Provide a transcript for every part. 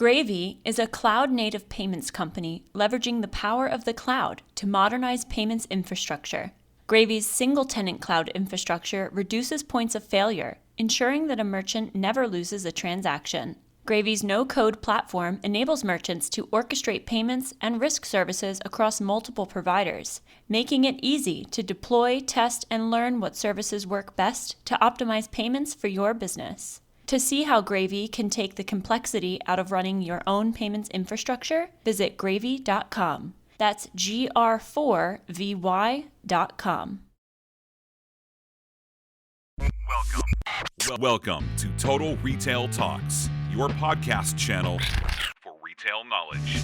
Gravy is a cloud-native payments company leveraging the power of the cloud to modernize payments infrastructure. Gravy's single-tenant cloud infrastructure reduces points of failure, ensuring that a merchant never loses a transaction. Gravy's no-code platform enables merchants to orchestrate payments and risk services across multiple providers, making it easy to deploy, test, and learn what services work best to optimize payments for your business. To see how Gravy can take the complexity out of running your own payments infrastructure, visit gravy.com. That's gr4vy.com. Welcome to Total Retail Talks, your podcast channel for retail knowledge.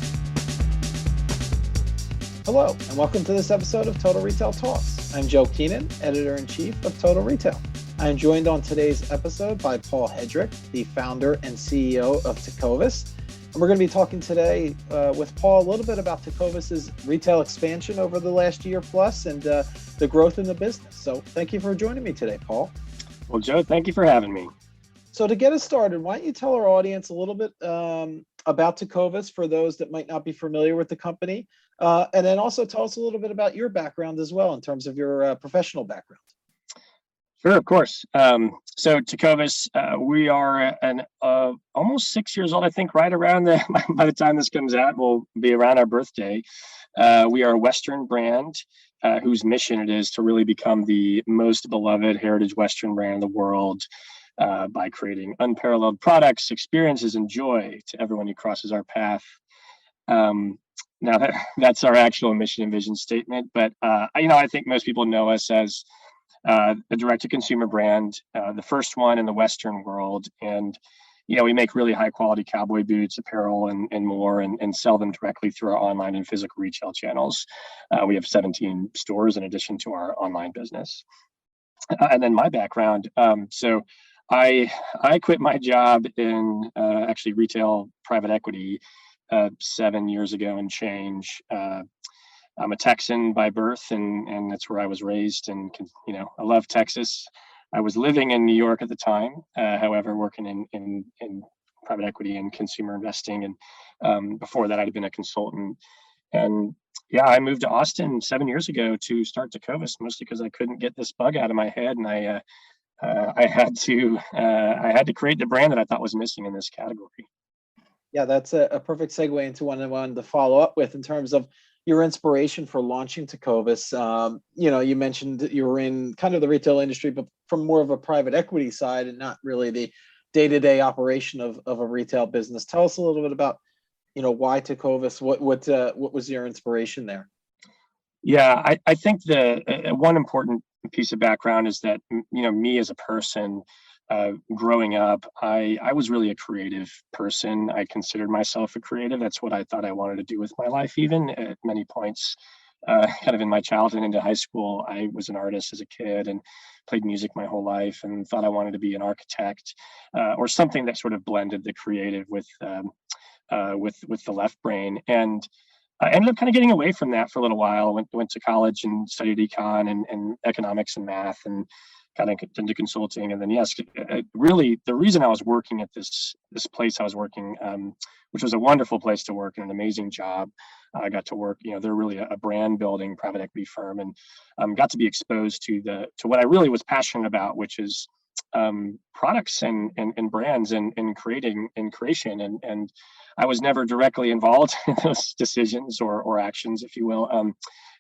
Hello, and welcome to this episode of Total Retail Talks. I'm Joe Keenan, Editor-in-Chief of Total Retail. I am joined on today's episode by Paul Hedrick, the founder and CEO of Tecovas. And we're going to be talking today with Paul a little bit about Tecovas' retail expansion over the last year plus and the growth in the business. So thank you for joining me today, Paul. Well, Joe, thank you for having me. So to get us started, why don't you tell our audience a little bit about Tecovas for those that might not be familiar with the company, and then also tell us a little bit about your background as well in terms of your professional background. Sure, of course. So Tecovas, we are almost 6 years old, I think, right around by the time this comes out, we'll be around our birthday. We are a Western brand whose mission it is to really become the most beloved heritage Western brand in the world by creating unparalleled products, experiences, and joy to everyone who crosses our path. Now that's our actual mission and vision statement, but I think most people know us as a direct-to-consumer brand, the first one in the Western world. And, we make really high-quality cowboy boots, apparel, and more, and sell them directly through our online and physical retail channels. We have 17 stores in addition to our online business. And then my background, so I quit my job in actually retail private equity 7 years ago and change. I'm a Texan by birth, and that's where I was raised. And I love Texas. I was living in New York at the time, however, working in private equity and consumer investing. And before that, I'd been a consultant. And I moved to Austin 7 years ago to start Tecovas, mostly because I couldn't get this bug out of my head, and I had to create the brand that I thought was missing in this category. Yeah, that's a perfect segue into what I wanted to follow up with in terms of your inspiration for launching Tecovas. You mentioned that you were in kind of the retail industry, but from more of a private equity side and not really the day-to-day operation of a retail business. Tell us a little bit about, why Tecovas, what was your inspiration there? Yeah, I think the one important piece of background is that, me as a person, growing up, I was really a creative person. I considered myself a creative. That's what I thought I wanted to do with my life, even at many points. Kind of in my childhood into high school, I was an artist as a kid and played music my whole life and thought I wanted to be an architect or something that sort of blended the creative with the left brain. And I ended up kind of getting away from that for a little while. Went to college and studied econ and economics and math and got into consulting. And then, really the reason I was working at this place I was working, which was a wonderful place to work and an amazing job. I got to work, they're really a brand building private equity firm, and got to be exposed to what I really was passionate about, which is products and brands and creation. And I was never directly involved in those decisions or actions, if you will,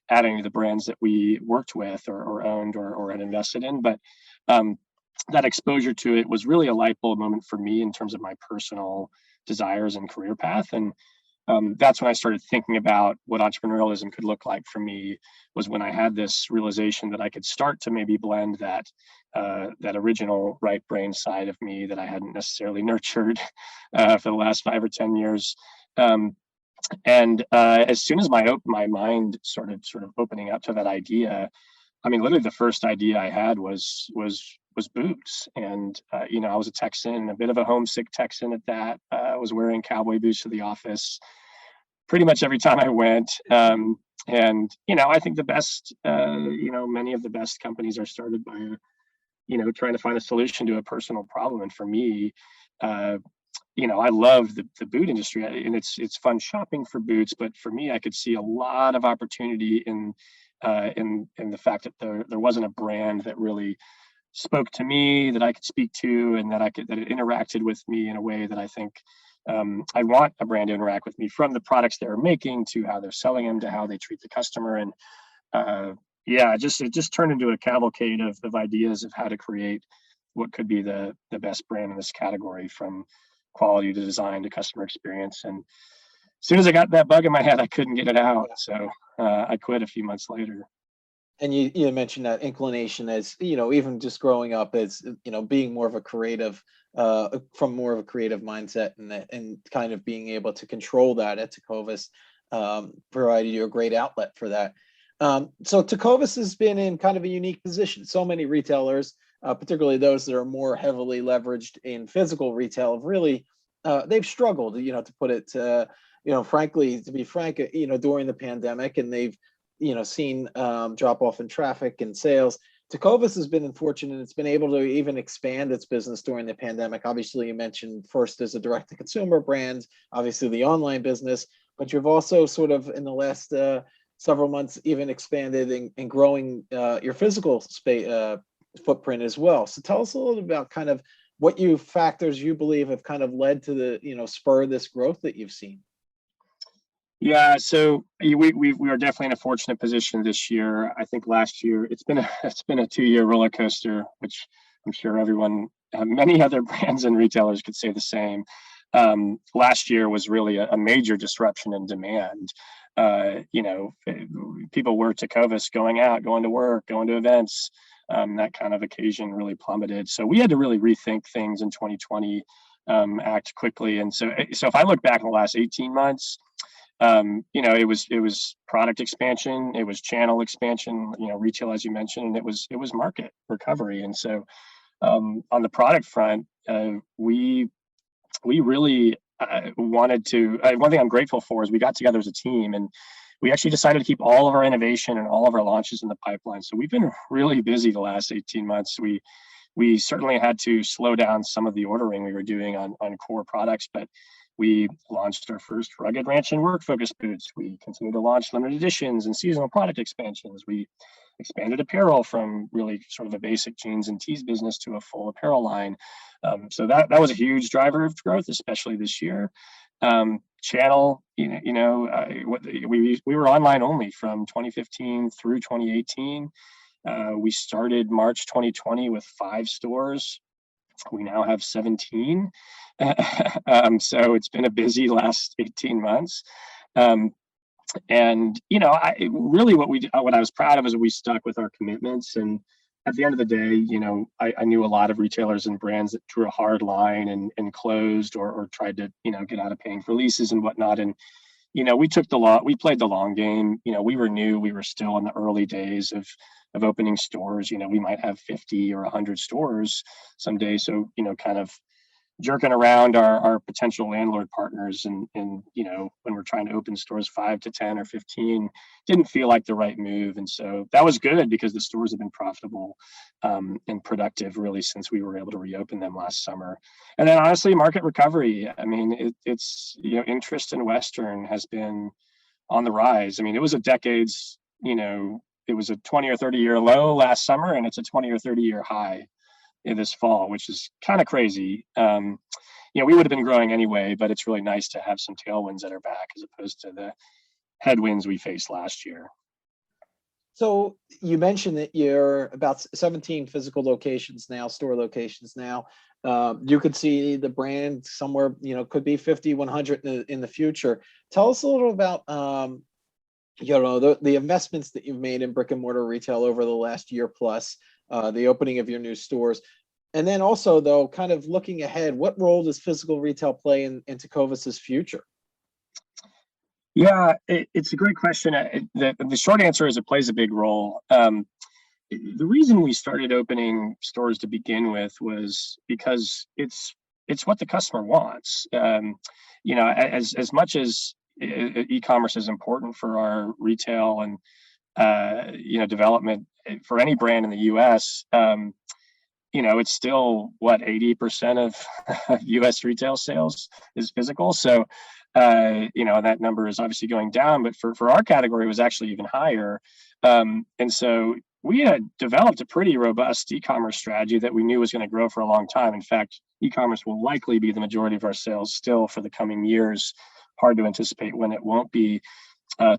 at any of the brands that we worked with or owned or had invested in. But that exposure to it was really a light bulb moment for me in terms of my personal desires and career path. And that's when I started thinking about what entrepreneurialism could look like for me, was when I had this realization that I could start to maybe blend that original right brain side of me that I hadn't necessarily nurtured for the last 5 or 10 years. And as soon as my mind started sort of opening up to that idea, I mean, literally the first idea I had was boots. And, I was a Texan, a bit of a homesick Texan at that. I was wearing cowboy boots to the office pretty much every time I went. And, I think the best, many of the best companies are started by, trying to find a solution to a personal problem. And for me, I love the boot industry, and it's fun shopping for boots. But for me, I could see a lot of opportunity in the fact that there wasn't a brand that really spoke to me, that I could speak to, and that it interacted with me in a way that I think I want a brand to interact with me, from the products they're making to how they're selling them to how they treat the customer. And yeah, it just turned into a cavalcade of ideas of how to create what could be the best brand in this category, from quality to design to customer experience. And as soon as I got that bug in my head, I couldn't get it out. So I quit a few months later. And you mentioned that inclination as, even just growing up as, being more of a creative, from more of a creative mindset, and kind of being able to control that at Tecovas, provided you a great outlet for that. So Tecovas has been in kind of a unique position. So many retailers, particularly those that are more heavily leveraged in physical retail, have really, they've struggled, to put it, frankly, to be frank, during the pandemic, and they've, seen drop off in traffic and sales. Tecovas has been fortunate; it's been able to even expand its business during the pandemic. Obviously, you mentioned first as a direct-to-consumer brand, obviously the online business, but you've also sort of in the last several months even expanded and growing your physical space footprint as well. So tell us a little bit about kind of what factors you believe have kind of led to the spur this growth that you've seen. Yeah, so we are definitely in a fortunate position this year. I think last year it's been a 2-year roller coaster, which I'm sure many other brands and retailers could say the same. Last year was really a major disruption in demand. People were Tecovas going out, going to work, going to events. That kind of occasion really plummeted. So we had to really rethink things in 2020, act quickly. And so if I look back in the last 18 months, it was product expansion, it was channel expansion, retail, as you mentioned, and it was market recovery. And so on the product front, we really wanted to. One thing I'm grateful for is we got together as a team, and we actually decided to keep all of our innovation and all of our launches in the pipeline. So we've been really busy the last 18 months. We certainly had to slow down some of the ordering we were doing on core products, but we launched our first rugged ranch and work focused boots. We continue to launch limited editions and seasonal product expansions. We expanded apparel from really sort of a basic jeans and tees business to a full apparel line. So that was a huge driver of growth, especially this year. Channel, we were online only from 2015 through 2018. We started March 2020 with 5 stores. We now have 17. So it's been a busy last 18 months. And really what I was proud of is we stuck with our commitments. And at the end of the day, I knew a lot of retailers and brands that drew a hard line and closed or tried to, get out of paying for leases and whatnot. And, we played the long game. We were new. We were still in the early days of opening stores. We might have 50 or 100 stores someday. So, kind of jerking around our potential landlord partners and when we're trying to open stores 5 to 10 or 15 didn't feel like the right move. And so that was good because the stores have been profitable and productive really since we were able to reopen them last summer. And then honestly, market recovery. I mean, it's interest in Western has been on the rise. I mean, it was a 20 or 30 year low last summer, and it's a 20 or 30 year high in this fall, which is kind of crazy. We would have been growing anyway, but it's really nice to have some tailwinds that are back as opposed to the headwinds we faced last year. So you mentioned that you're about 17 physical locations now, store locations now. You could see the brand somewhere, could be 50, 100 in the future. Tell us a little about, the investments that you've made in brick and mortar retail over the last year plus, the opening of your new stores. And then also, though, kind of looking ahead, what role does physical retail play in Tecovas's future? Yeah, it's a great question. The short answer is it plays a big role. The reason we started opening stores to begin with was because it's what the customer wants. As much as e-commerce is important for our retail and development for any brand in the U.S., it's still what 80% of U.S. retail sales is physical. So, that number is obviously going down, but for our category, it was actually even higher. And so we had developed a pretty robust e-commerce strategy that we knew was going to grow for a long time. In fact, e-commerce will likely be the majority of our sales still for the coming years. Hard to anticipate when it won't be.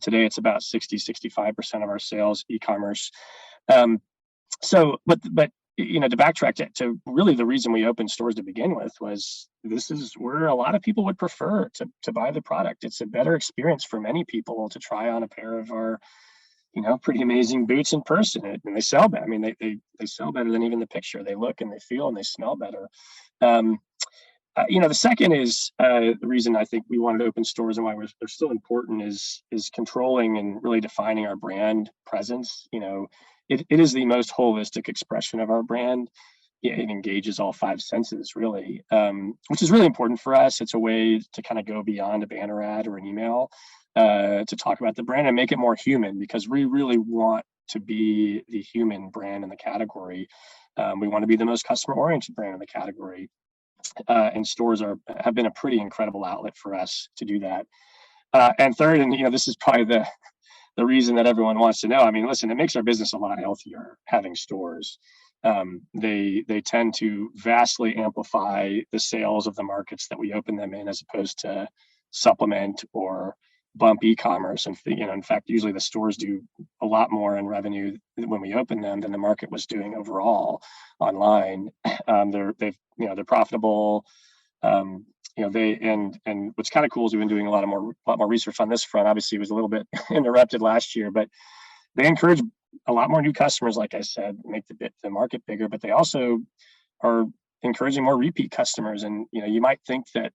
Today, it's about 65% of our sales e-commerce. But to backtrack to really the reason we opened stores to begin with was this is where a lot of people would prefer to buy the product. It's a better experience for many people to try on a pair of our pretty amazing boots in person, and they sell better. I mean, they sell better than even the picture. They look and they feel and they smell better. The second is the reason I think we wanted to open stores and why they're still important is controlling and really defining our brand presence. It is the most holistic expression of our brand. It engages all five senses, really, which is really important for us. It's a way to kind of go beyond a banner ad or an email to talk about the brand and make it more human, because we really want to be the human brand in the category. We want to be the most customer-oriented brand in the category. And stores have been a pretty incredible outlet for us to do that. And third, and this is probably the reason that everyone wants to know. I mean, listen, it makes our business a lot healthier having stores. They tend to vastly amplify the sales of the markets that we open them in, as opposed to supplement or bump e-commerce. And in fact, usually the stores do a lot more in revenue when we open them than the market was doing overall online. They're profitable. And what's kind of cool is we've been doing a lot more research on this front. Obviously, it was a little bit interrupted last year, but they encourage a lot more new customers, like I said, make the market bigger. But they also are encouraging more repeat customers. And you might think that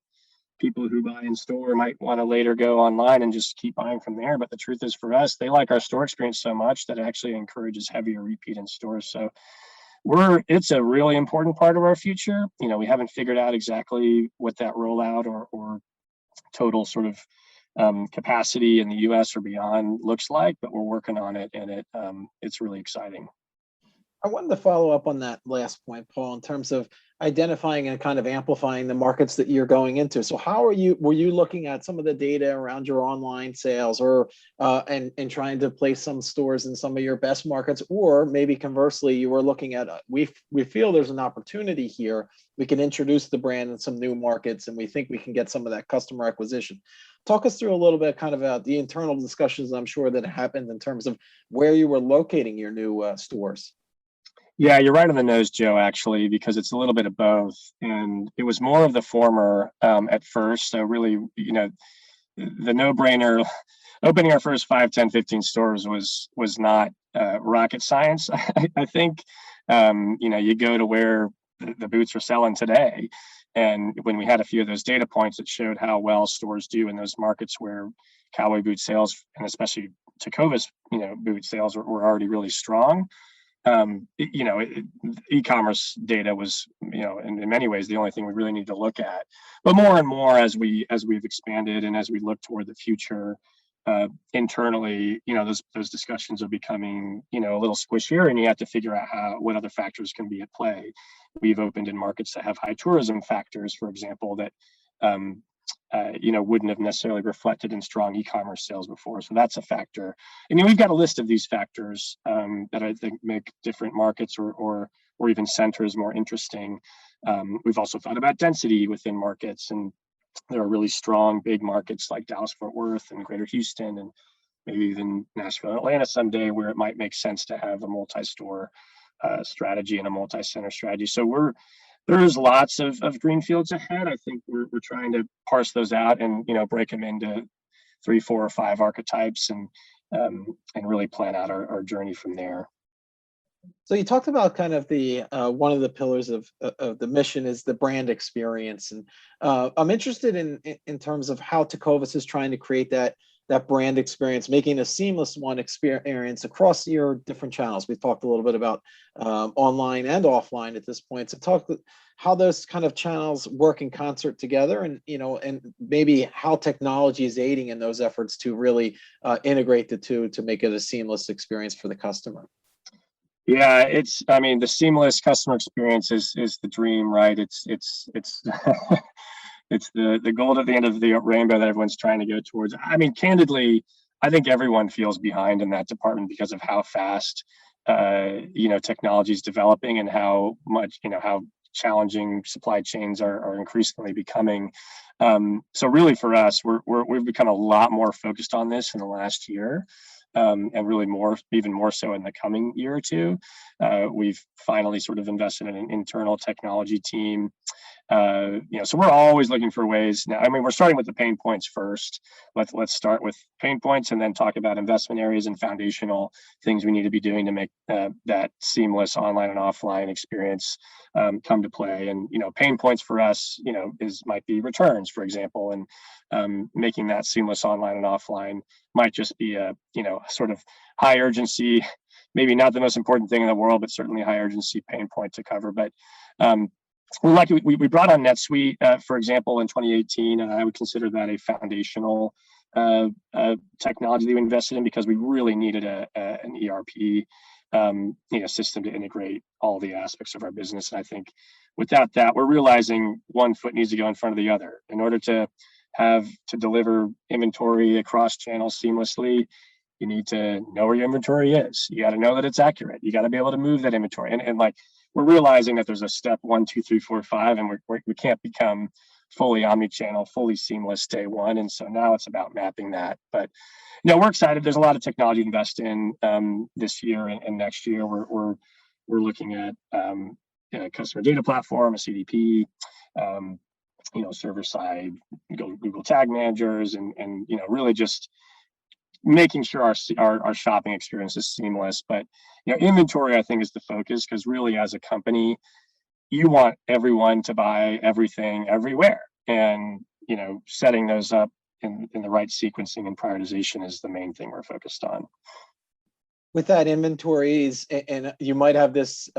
people who buy in store might want to later go online and just keep buying from there. But the truth is, for us, they like our store experience so much that it actually encourages heavier repeat in stores. So it's a really important part of our future. We haven't figured out exactly what that rollout or total sort of capacity in the US or beyond looks like, but we're working on it, and it's really exciting. I wanted to follow up on that last point, Paul, in terms of identifying and kind of amplifying the markets that you're going into. So were you looking at some of the data around your online sales, or and trying to place some stores in some of your best markets, or maybe conversely, you were looking at we feel there's an opportunity here. We can introduce the brand in some new markets, and we think we can get some of that customer acquisition. Talk us through a little bit kind of about the internal discussions I'm sure that happened in terms of where you were locating your new stores. Yeah, you're right on the nose, Joe, actually, because it's a little bit of both. And it was more of the former at first. So really, the no-brainer, opening our first 5, 10, 15 stores was not rocket science. I think, you go to where the boots are selling today. And when we had a few of those data points, it showed how well stores do in those markets where cowboy boot sales, and especially Tecovas, boot sales were already really strong. E-commerce data was, in many ways, the only thing we really need to look at. But more and more as we've expanded and as we look toward the future, internally, those discussions are becoming, a little squishier, and you have to figure out what other factors can be at play. We've opened in markets that have high tourism factors, for example, that wouldn't have necessarily reflected in strong e-commerce sales before. So that's a factor. And we've got a list of these factors that I think make different markets or even centers more interesting. We've also thought about density within markets, and there are really strong big markets like Dallas-Fort Worth and Greater Houston, and maybe even Nashville and Atlanta someday, where it might make sense to have a multi-store strategy and a multi-center strategy. So there's lots of greenfields ahead. I think we're trying to parse those out and break them into 3, 4, or 5 archetypes and really plan out our journey from there. So you talked about kind of the one of the pillars of the mission is the brand experience, and I'm interested in terms of how Tecovas is trying to create that brand experience, making a seamless one experience across your different channels. We've talked a little bit about online and offline at this point. So talk how those kind of channels work in concert together, and and maybe how technology is aiding in those efforts to really integrate the two to make it a seamless experience for the customer. Yeah, I mean, the seamless customer experience is the dream, right? It's it's the gold at the end of the rainbow that everyone's trying to go towards. I mean, candidly, I think everyone feels behind in that department because of how fast, technology is developing and how much, how challenging supply chains are increasingly becoming. So really for us, we've become a lot more focused on this in the last year. And really even more so in the coming year or two. We've finally sort of invested in an internal technology team. So we're always looking for ways now. I mean, we're starting with the pain points first. Let's start with pain points and then talk about investment areas and foundational things we need to be doing to make that seamless online and offline experience come to play. And pain points for us, might be returns, for example, and making that seamless online and offline might just be a sort of high urgency, maybe not the most important thing in the world, but certainly a high urgency pain point to cover. But we're lucky. We brought on NetSuite, for example, in 2018, and I would consider that a foundational technology that we invested in because we really needed an ERP system to integrate all the aspects of our business. And I think without that, we're realizing one foot needs to go in front of the other in order to deliver inventory across channels seamlessly. You need to know where your inventory is. You got to know that it's accurate. You got to be able to move that inventory. And like, we're realizing that there's a step 1, 2, 3, 4, 5, and we can't become fully omni-channel, fully seamless day one. And so now it's about mapping that. But we're excited. There's a lot of technology to invest in this year and next year. We're looking at a customer data platform, a CDP, server side, Google Tag Managers, and really just making sure our shopping experience is seamless. But inventory, I think, is the focus, because really as a company, you want everyone to buy everything everywhere, and setting those up in the right sequencing and prioritization is the main thing we're focused on. With that inventories, and you might have this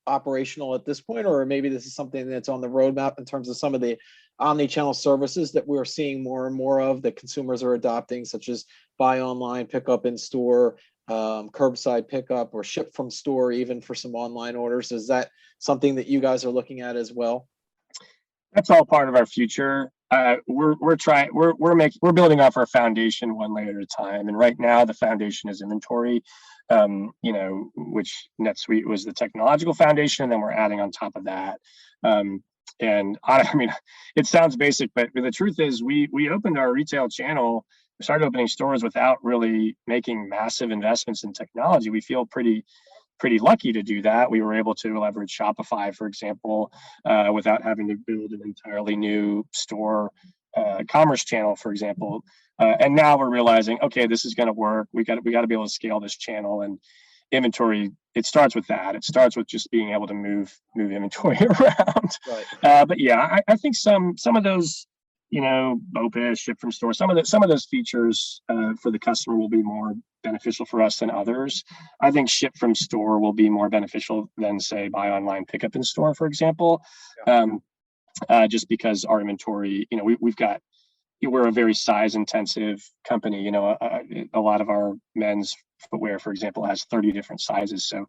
operational at this point, or maybe this is something that's on the roadmap in terms of some of the omni-channel services that we're seeing more and more of that consumers are adopting, such as buy online, pick up in store, curbside pickup, or ship from store, even for some online orders. Is that something that you guys are looking at as well? That's all part of our future. We're building off our foundation one layer at a time, and right now the foundation is inventory, which NetSuite was the technological foundation, and then we're adding on top of that. And I mean, it sounds basic, but the truth is, we opened our retail channel. We started opening stores without really making massive investments in technology. We feel pretty lucky to do that. We were able to leverage Shopify, for example, without having to build an entirely new store commerce channel, for example. And now we're realizing, okay, this is going to work. We got to be able to scale this channel, and inventory. It starts with that. It starts with just being able to move inventory around. Right. But yeah, I think some of those, BOPIS, ship from store, some of those features for the customer will be more beneficial for us than others. I think ship from store will be more beneficial than, say, buy online, pick up in store, for example. Yeah. Just because our inventory, we're a very size intensive company. A lot of our men's footwear, for example, has 30 different sizes. So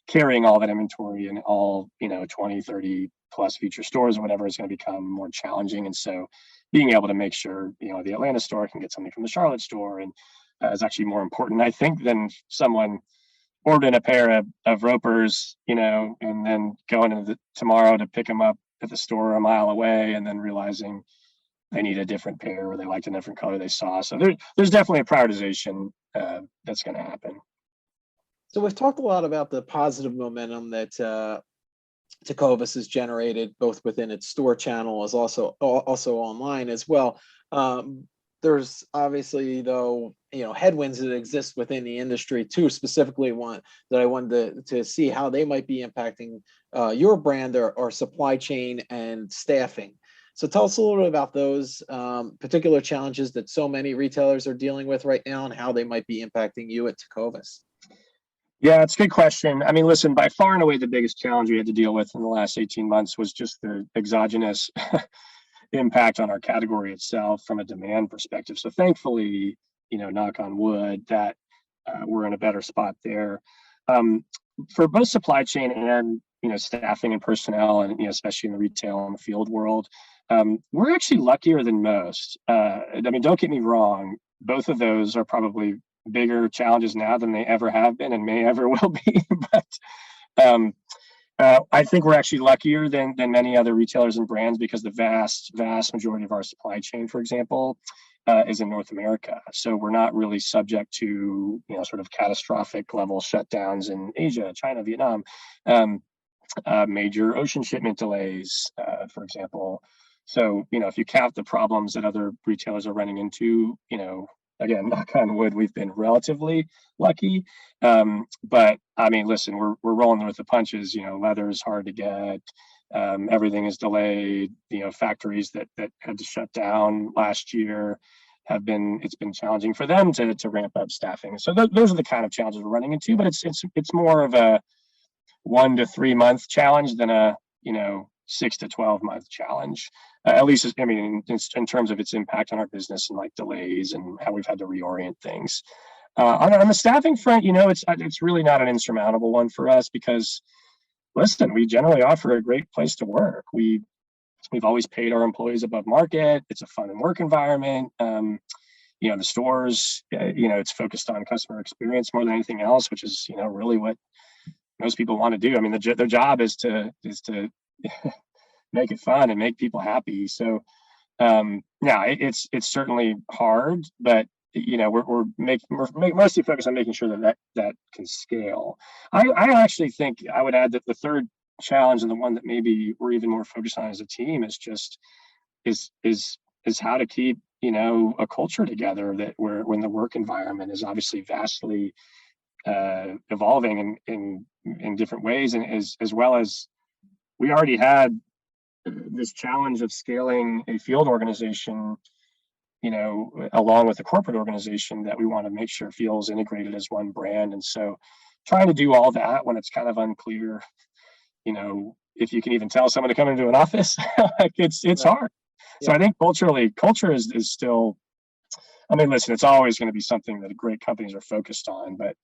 carrying all that inventory in all, 20, 30 plus feature stores or whatever is going to become more challenging. And so being able to make sure, the Atlanta store can get something from the Charlotte store and is actually more important, I think, than someone ordering a pair of ropers, and then going tomorrow to pick them up at the store a mile away and then realizing they need a different pair or they liked a different color they saw. So there's definitely a prioritization that's going to happen. So we've talked a lot about the positive momentum that Tecovas has generated, both within its store channel as also online as well. There's obviously, though, headwinds that exist within the industry too. Specifically, one that I wanted to see how they might be impacting your brand or supply chain and staffing. So tell us a little bit about those particular challenges that so many retailers are dealing with right now and how they might be impacting you at Tecovas. Yeah, it's a good question. I mean, listen, by far and away, the biggest challenge we had to deal with in the last 18 months was just the exogenous impact on our category itself from a demand perspective. So thankfully, knock on wood, that we're in a better spot there. for both supply chain and staffing and personnel, and especially in the retail and the field world, we're actually luckier than most. I mean, don't get me wrong; both of those are probably bigger challenges now than they ever have been and may ever will be. But I think we're actually luckier than many other retailers and brands because the vast majority of our supply chain, for example, is in North America. So we're not really subject to sort of catastrophic level shutdowns in Asia, China, Vietnam, major ocean shipment delays, for example. So if you count the problems that other retailers are running into, again, knock on wood, we've been relatively lucky. But I mean, listen, we're rolling with the punches. Leather is hard to get. Everything is delayed. Factories that had to shut down last year it's been challenging for them to ramp up staffing. So those are the kind of challenges we're running into. But it's more of a 1 to 3 month challenge than a 6 to 12 month challenge. At least, I mean, in terms of its impact on our business and like delays and how we've had to reorient things. On the staffing front, it's really not an insurmountable one for us because, listen, we generally offer a great place to work. We've always paid our employees above market. It's a fun and work environment. The stores, it's focused on customer experience more than anything else, which is, really what most people want to do. I mean, their job is to make it fun and make people happy. So, it's certainly hard, but we're mostly focused on making sure that can scale. I actually think I would add that the third challenge, and the one that maybe we're even more focused on as a team, is how to keep a culture together when the work environment is obviously vastly evolving in different ways, and as well as we already had this challenge of scaling a field organization, along with a corporate organization that we want to make sure feels integrated as one brand. And so trying to do all that when it's kind of unclear, if you can even tell someone to come into an office, like it's hard. Yeah. So I think culture is still, I mean, listen, it's always going to be something that great companies are focused on, but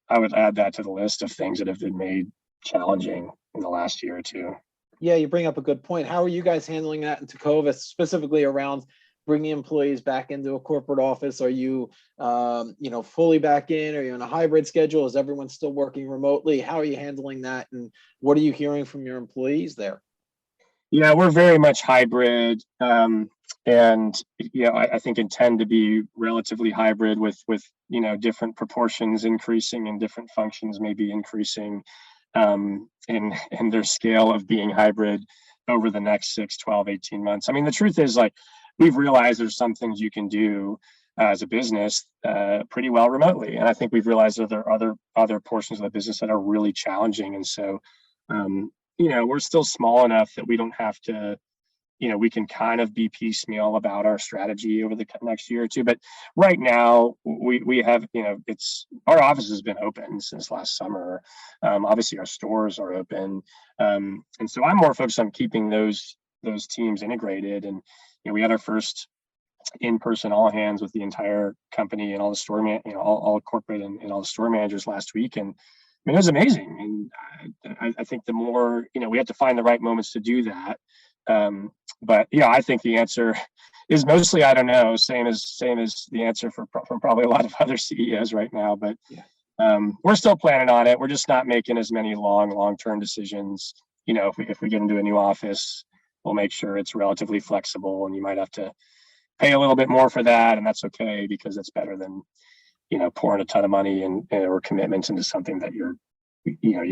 I would add that to the list of things that have been made challenging in the last year or two. Yeah, you bring up a good point. How are you guys handling that in Tecovas, specifically around bringing employees back into a corporate office? Are you, fully back in? Are you on a hybrid schedule? Is everyone still working remotely? How are you handling that? And what are you hearing from your employees there? Yeah, we're very much hybrid. I think intend to be relatively hybrid with different proportions increasing and different functions maybe increasing in their scale of being hybrid over the next 6, 12, 18 months. I mean, the truth is, like, we've realized there's some things you can do as a business pretty well remotely. And I think we've realized that there are other portions of the business that are really challenging. And so, we're still small enough that we don't have to, we can kind of be piecemeal about our strategy over the next year or two. But right now we have, our office has been open since last summer. Obviously our stores are open. And so I'm more focused on keeping those teams integrated. And, we had our first in-person all hands with the entire company and all the store all corporate and all the store managers last week. And I mean, it was amazing. And I think the more, we have to find the right moments to do that. But yeah, I think the answer is mostly, I don't know, same as the answer from probably a lot of other CEOs right now, but we're still planning on it. We're just not making as many long-term decisions. If we get into a new office, we'll make sure it's relatively flexible, and you might have to pay a little bit more for that. And that's okay, because it's better than, pouring a ton of money or commitments into something that you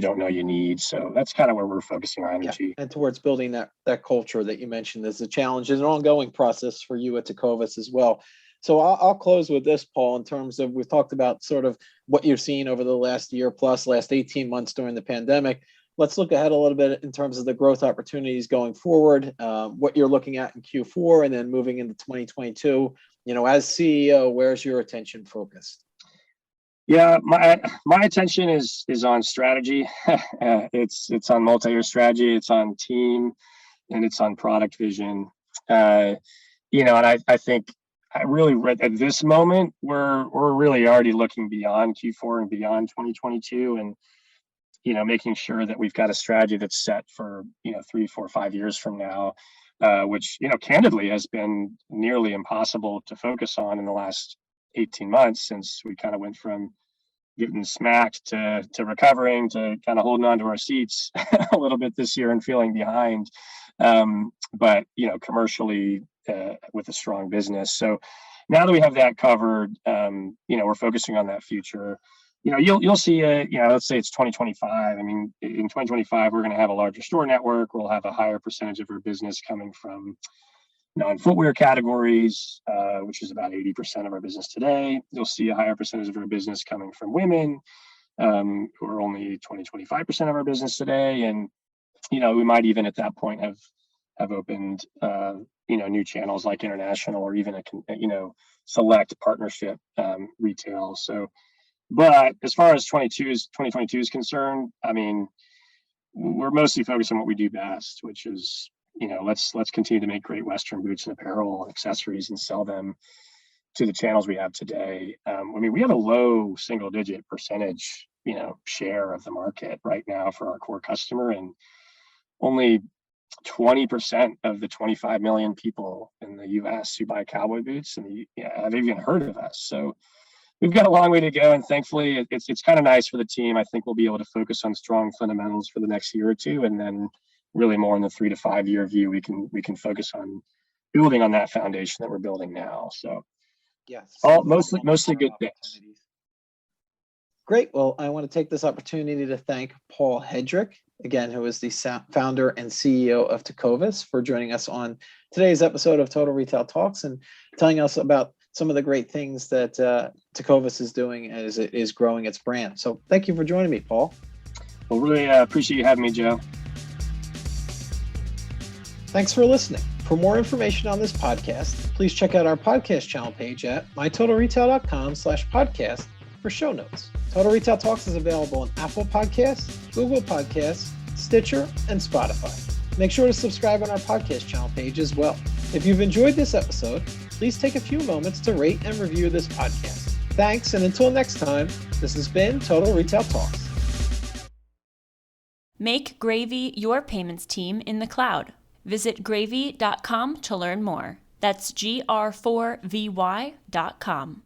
don't know you need. So that's kind of where we're focusing our energy. Yeah. And towards building that culture that you mentioned is a challenge, is an ongoing process for you at Tecovas as well. So I'll close with this, Paul, in terms of, we've talked about sort of what you've seen over the last year plus, last 18 months during the pandemic. Let's look ahead a little bit in terms of the growth opportunities going forward, what you're looking at in Q4 and then moving into 2022. As CEO, where's your attention focused? Yeah, my attention is on strategy. It's on multi-year strategy. It's on team, and it's on product vision. And I think I really at this moment we're really already looking beyond Q4 and beyond 2022. And making sure that we've got a strategy that's set for 3, 4, 5 years from now, which candidly has been nearly impossible to focus on in the last 18 months, since we kind of went from getting smacked to recovering to kind of holding on to our seats a little bit this year and feeling behind. But commercially, with a strong business. So now that we have that covered, we're focusing on that future. You'll see, let's say it's 2025. I mean, in 2025, we're going to have a larger store network. We'll have a higher percentage of our business coming from non-footwear categories, which is about 80% of our business today. You'll see a higher percentage of our business coming from women, who are only 25% of our business today. And, we might even at that point have opened, new channels like international, or even select partnership retail. So, but as far as 2022 is concerned, I mean, we're mostly focused on what we do best, which is, let's continue to make great Western boots and apparel and accessories and sell them to the channels we have today. I mean, we have a low single-digit percentage, share of the market right now for our core customer, and only 20% of the 25 million people in the U.S. who buy cowboy boots and have even heard of us. So we've got a long way to go, and thankfully, it's kind of nice for the team. I think we'll be able to focus on strong fundamentals for the next year or two, and then really more in the 3 to 5 year view, we can focus on building on that foundation that we're building now. So yes, mostly good things. Great. Well, I want to take this opportunity to thank Paul Hedrick, again, who is the founder and CEO of Tecovas, for joining us on today's episode of Total Retail Talks and telling us about some of the great things that Tecovas is doing as it is growing its brand. So thank you for joining me, Paul. Well, really appreciate you having me, Joe. Thanks for listening. For more information on this podcast, please check out our podcast channel page at mytotalretail.com/podcast for show notes. Total Retail Talks is available on Apple Podcasts, Google Podcasts, Stitcher, and Spotify. Make sure to subscribe on our podcast channel page as well. If you've enjoyed this episode, please take a few moments to rate and review this podcast. Thanks, and until next time, this has been Total Retail Talks. Make Gravy your payments team in the cloud. Visit gravy.com to learn more. That's gr4vy.com.